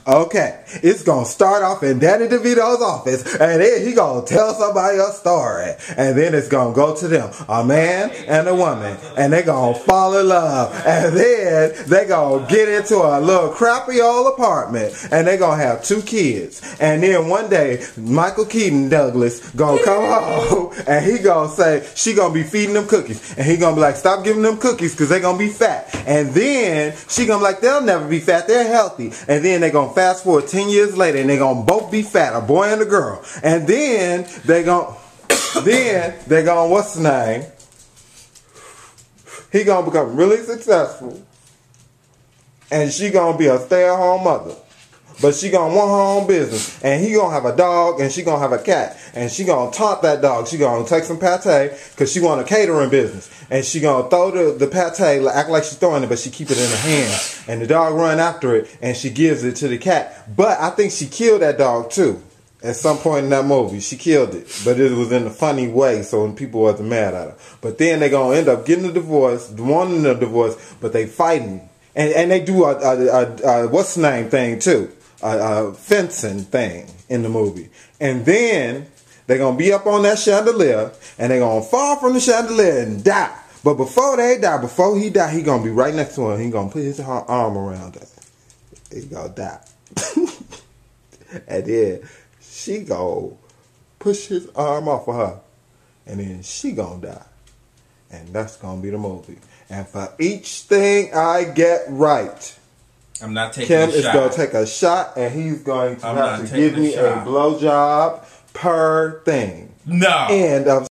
Okay, it's gonna start off in Danny DeVito's office, and then he gonna tell somebody a story, and then it's gonna go to them, a man and a woman, and they gonna fall in love, and then they gonna get into a little crappy old apartment, and they gonna have 2 kids, and then one day Michael Keaton Douglas gonna come home, and he gonna say she gonna be feeding them cookies, and he gonna be like, stop giving them cookies because they gonna be fat, and then she gonna be like, they'll never be fat, they're healthy, and then they gonna fast forward 10 years later and they gonna both be fat, a boy and a girl, and then they gonna what's the name, he gonna become really successful and she gonna be a stay-at-home mother, but she gonna want her own business, and he gonna have a dog and she gonna have a cat, and she gonna taunt that dog. She gonna take some pate because she want a catering business, and she gonna throw the pate, act like she's throwing it, but she keep it in her hand, and the dog run after it and she gives it to the cat. But I think she killed that dog too at some point in that movie. She killed it, but it was in a funny way, so people wasn't mad at her. But then they gonna end up getting a divorce, wanting a divorce, but they fighting, and they do a what's the name thing too, a fencing thing in the movie, and then they're gonna be up on that chandelier and they're gonna fall from the chandelier and die. But before they die, before he die, he gonna be right next to her. He gonna put his arm around her. He gonna die. And then she gonna push his arm off of her, and then she gonna die. And that's gonna be the movie. And for each thing I get right, I'm not taking Kim a shot. is going to take a shot, and he's going to have to give me a blowjob per thing. No. End of